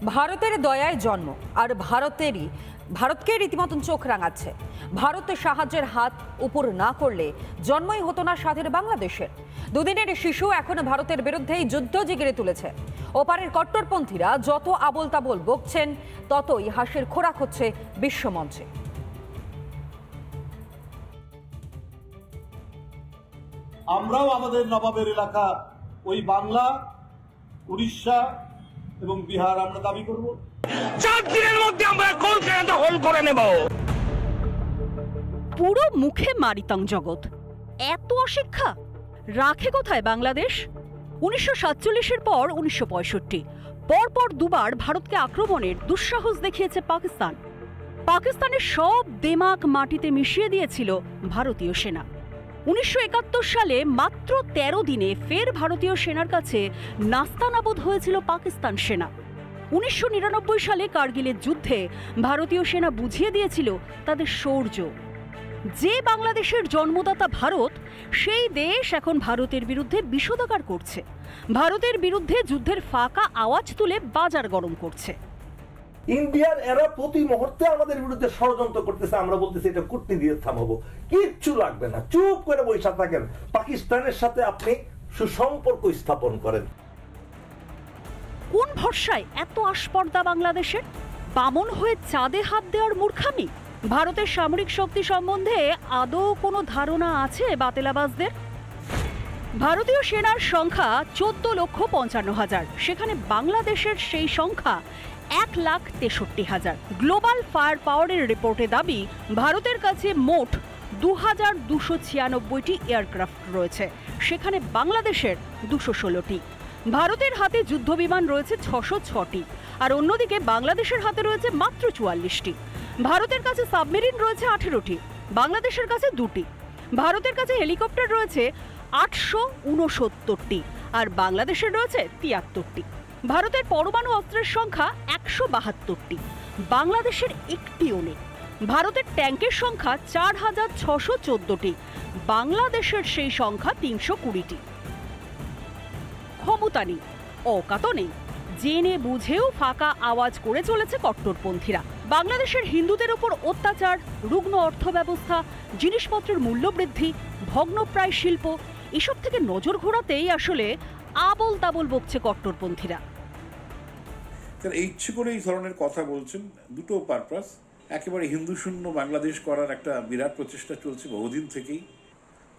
ভারতের দয়ায় জন্ম আর ভারতকে রীতিমতন চোখ রাঙাচ্ছে। ভারতের সাহায্যের হাত উপর না করলে জন্মই হতো না স্বাধীন বাংলাদেশের। দুদিনের শিশু এখন ভারতের বিরুদ্ধেই যুদ্ধ জিগিরে তুলেছে। ওপারের কট্টরপন্থীরা যত আবোল তাবোল বকছেন, ততই হাসির খোরাক হচ্ছে বিশ্বমঞ্চে। আমরাও আমাদের নবাবের এলাকা ওই বাংলা, উড়িষ্যা এবং বিহার আমরা দাবি করব। 4 দিনের মধ্যে আমরা কলকাতা হোল করে নেব। পুরো মুখে মারিতং জগৎ, এত অশিক্ষা রাখে কোথায় বাংলাদেশ? 1947-এর পর 1965 পরপর দুবার ভারতকে আক্রমণের দুঃসাহস দেখিয়েছে পাকিস্তান। পাকিস্তানের সব দেমাগ মাটিতে মিশিয়ে দিয়েছিল ভারতীয় সেনা। 1971 সালে মাত্র 13 দিনে ফের ভারতীয় সেনার কাছে নাস্তানাবুদ হয়েছিল পাকিস্তান সেনা। 1999 সালে কার্গিলের যুদ্ধে ভারতীয় সেনা বুঝিয়ে দিয়েছিল তাদের শৌর্য। যে বাংলাদেশের জন্মদাতা ভারত, সেই দেশ এখন ভারতের বিরুদ্ধে বিষোদাগার করছে। ভারতের বিরুদ্ধে যুদ্ধের ফাঁকা আওয়াজ তুলে বাজার গরম করছে। ইন্ডিয়ার এরা প্রতি মুহূর্তে আমাদের বিরুদ্ধে ষড়যন্ত্র করতেছে। আমরা বলতেছি এটা কূটনীতি দিয়ে থামাবো, কিচ্ছু লাগবে না, চুপ করে বসে থাকেন। পাকিস্তানের সাথে আপনি সুসম্পর্ক স্থাপন করেন। কোন ভরসায় এত আস্পর্ধা বাংলাদেশের? বামন হয়ে চাঁদে হাত দেওয়ার মূর্খামি? ভারতের সামরিক শক্তি সম্বন্ধে আদৌ কোনো ধারণা আছে বাতেলাবাজদের? ভারতীয় সেনার সংখ্যা 14,55,000, সেখানে বাংলাদেশের সেই সংখ্যা 1,63,000। গ্লোবাল ফায়ার পাওয়ারের রিপোর্টে দাবি ভারতের কাছে মোট 2,296টি এয়ারক্রাফট রয়েছে, সেখানে বাংলাদেশের 216টি। ভারতের হাতে যুদ্ধবিমান রয়েছে 606টি, আর অন্যদিকে বাংলাদেশের হাতে রয়েছে মাত্র 44টি। ভারতের কাছে সাবমেরিন রয়েছে 18টি, বাংলাদেশের কাছে 2টি। ভারতের কাছে হেলিকপ্টার রয়েছে 869টি, আর বাংলাদেশের রয়েছে 73টি। ভারতের পরমাণু অস্ত্রের সংখ্যা 172টি, বাংলাদেশের একটিও নেই। ভারতের ট্যাঙ্কের সংখ্যা 4,614টি, বাংলাদেশের সেই সংখ্যা 320টি। ক্ষমতা নেই, অকাতও নেই, জেনে বুঝেও ফাঁকা আওয়াজ করে চলেছে কট্টরপন্থীরা। বাংলাদেশের হিন্দুদের উপর অত্যাচার, রুগ্ন অর্থব্যবস্থা, জিনিসপত্রের মূল্যবৃদ্ধি, ভগ্নপ্রায় শিল্প, এসব থেকে নজর ঘোরাতেই আসলে আবোল তাবোল বকছে কট্টরপন্থীরা। এই ইচ্ছে করে এই ধরনের কথা বলছেন, দুটো পারপাস। একেবারে হিন্দু শূন্য বাংলাদেশ করার একটা বিরাট প্রচেষ্টা চলছে বহুদিন থেকেই,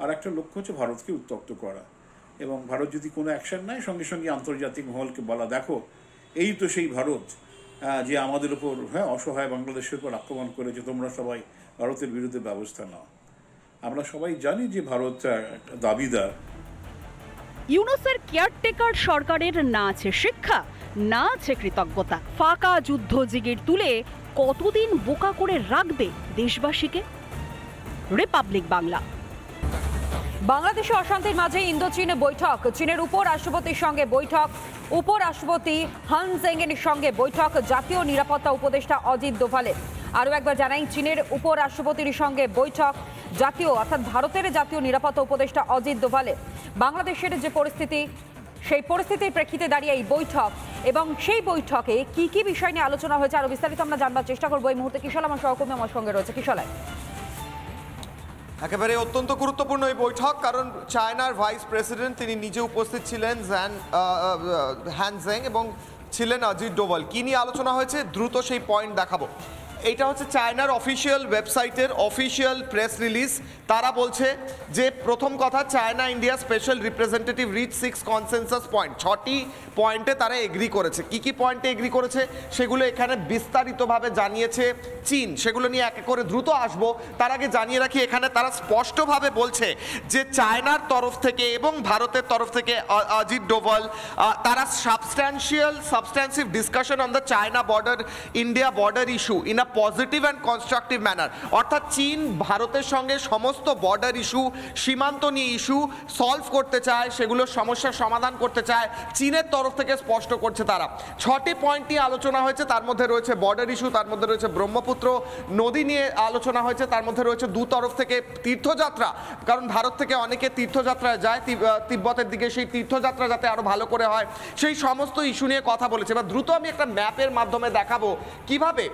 আর একটা লক্ষ্য হচ্ছে ভারতকে উত্তপ্ত করা। এবং ভারত যদি কোনো অ্যাকশন নেয়, সঙ্গে সঙ্গে আন্তর্জাতিক মহলকে বলা, দেখো এই তো সেই ভারত যে আমাদের উপর অসহায় বাংলাদেশের উপর আক্রমণ করেছে, তোমরা সবাই ভারতের বিরুদ্ধে ব্যবস্থা নাও। আমরা সবাই জানি যে ভারত দাবিদার। ইউনূসের কেয়ারটেকার সরকারের না আছে শিক্ষা, না আছে কৃতজ্ঞতা। ফাঁকা যুদ্ধ জিগির তুলে কতদিন বোকা করে রাখবে দেশবাসীকে? রিপাবলিক বাংলা। বাংলাদেশে অশান্তির মাঝে ইন্দো চীনে বৈঠক, চীনের উপরাষ্ট্রপতির সঙ্গে বৈঠক, উপরাষ্ট্রপতি হান জেংয়ের সঙ্গে বৈঠক, জাতীয় নিরাপত্তা উপদেষ্টা অজিত দোভালের। আরও একবার জানাই, চীনের উপরাষ্ট্রপতির সঙ্গে বৈঠক, জাতীয় অর্থাৎ ভারতের জাতীয় নিরাপত্তা উপদেষ্টা অজিত দোভালের। বাংলাদেশের যে পরিস্থিতি, সেই পরিস্থিতির প্রেক্ষিতে দাঁড়িয়ে এই বৈঠক, এবং সেই বৈঠকে কি কি বিষয় নিয়ে আলোচনা হয়েছে আরো বিস্তারিত আমরা জানবার চেষ্টা করবো। এই মুহূর্তে কিশল আমার সহকর্মী আমার সঙ্গে রয়েছে। কিশলায় একেবারে অত্যন্ত গুরুত্বপূর্ণ এই বৈঠক, কারণ চায়নার ভাইস প্রেসিডেন্ট তিনি নিজে উপস্থিত ছিলেন, হ্যান জেং, এবং ছিলেন অজিত ডোভাল। কি নিয়ে আলোচনা হয়েছে দ্রুত সেই পয়েন্ট দেখাবো। এইটা হচ্ছে চায়নার অফিসিয়াল ওয়েবসাইটের অফিসিয়াল প্রেস রিলিজ। তারা বলছে যে প্রথম কথা, China India special representative reach 6 consensus point, 6টি পয়েন্টে তারা এগ্রি করেছে। কি কি পয়েন্টে এগ্রি করেছে সেগুলো এখানে বিস্তারিতভাবে জানিয়েছে চীন, সেগুলো নিয়ে এক এক করে দ্রুত আসবো। তার আগে জানিয়ে রাখি, এখানে তারা স্পষ্টভাবে বলছে যে চায়নার তরফ থেকে এবং ভারতের তরফ থেকে অজিত ডোভাল তারা সাবস্ট্যান্সিভ discussion on the China border India border issue in a positive and constructive manner. অর্থাৎ চীন ভারতের সঙ্গে সমস্ত বর্ডার ইস্যু, সীমান্ত নিয়ে ইস্যু সলভ করতে চায়, সেগুলোর সমস্যার সমাধান করতে চায়, চীনের তরফ থেকে স্পষ্ট করছে তারা। 6টি পয়েন্ট নিয়ে আলোচনা হয়েছে, তার মধ্যে রয়েছে বর্ডার ইস্যু, তার মধ্যে রয়েছে ব্রহ্মপুত্র নদী নিয়ে আলোচনা হয়েছে, তার মধ্যে রয়েছে দু তরফ থেকে তীর্থযাত্রা, কারণ ভারত থেকে অনেকে তীর্থযাত্রায় যায় তিব্বতের দিকে, সেই তীর্থযাত্রা যাতে আরো ভালো করে হয়, সেই সমস্ত ইস্যু নিয়ে কথা বলেছে। এবার দ্রুত আমি একটা ম্যাপের মাধ্যমে দেখাবো কিভাবে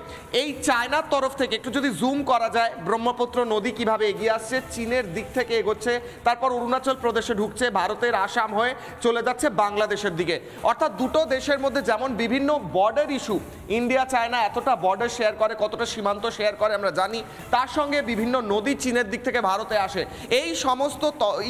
এই চায়নার তরফ থেকে, একটু যদি জুম করা যায়, ব্রহ্মপুত্র নদী কিভাবে এগিয়ে আসছে, চীনের দিক থেকে এগোচ্ছে, তারপর অরুণাচল প্রদেশে ঢুকছে, ভারতের আসাম হয়ে চলে যাচ্ছে বাংলাদেশের দিকে। অর্থাৎ দুটো দেশের মধ্যে যেমন বিভিন্ন বর্ডার ইস্যু, ইন্ডিয়া চায়না এতটা বর্ডার শেয়ার করে, কতটা সীমান্ত শেয়ার করে আমরা জানি, তার সঙ্গে বিভিন্ন নদী চীনের দিক থেকে ভারতে আসে। এই সমস্ত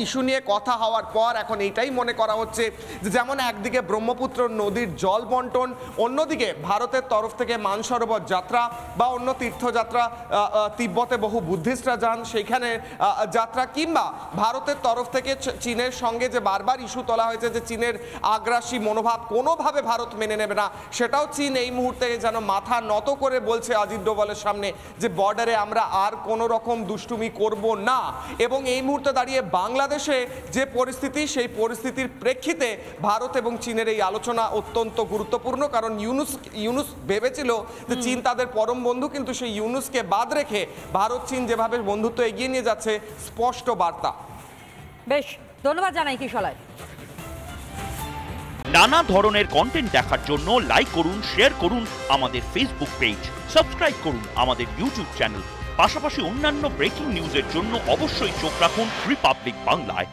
ইস্যু নিয়ে কথা হওয়ার পর এখন এইটাই মনে করা হচ্ছে যে যেমন একদিকে ব্রহ্মপুত্র নদীর জল বন্টন, অন্যদিকে ভারতের তরফ থেকে মানসরোবর যাত্রা বা অন্য তীর্থযাত্রা, তিব্বতে বহু বুদ্ধিস্টরা যান সেইখানে যাত্রা, কিংবা ভারতের তরফ থেকে চীনের সঙ্গে যে বারবার ইস্যু তোলা হয়েছে যে চীনের আগ্রাসী মনোভাব কোনোভাবে ভারত মেনে নেবে না, সেটাও চীন এই মুহূর্তে যেন মাথা নত করে বলছে অজিত ডোভালের সামনে যে বর্ডারে আমরা আর কোনো রকম দুষ্টুমি করব না। এবং এই মুহূর্তে দাঁড়িয়ে বাংলাদেশে যে পরিস্থিতি, সেই পরিস্থিতির প্রেক্ষিতে ভারত এবং চীনের এই আলোচনা অত্যন্ত গুরুত্বপূর্ণ, কারণ ইউনুস ভেবেছিল যে চীন তাদের পরম বন্ধু, কিন্তু সেই ইউনুসকে বাদ রেখে ভারত চীন যেভাবে বন্ধুত্ব এগিয়ে নিয়ে যাচ্ছে, স্পষ্ট বার্তা। বেশ, ধন্যবাদ জানাই কিশলয়। নানা ধরনের কন্টেন্ট দেখার জন্য লাইক করুন, শেয়ার করুন আমাদের ফেসবুক পেজ, সাবস্ক্রাইব করুন আমাদের ইউটিউব চ্যানেল। পাশাপাশি অন্যান্য ব্রেকিং নিউজের জন্য অবশ্যই চোখ রাখুন রিপাবলিক বাংলায়।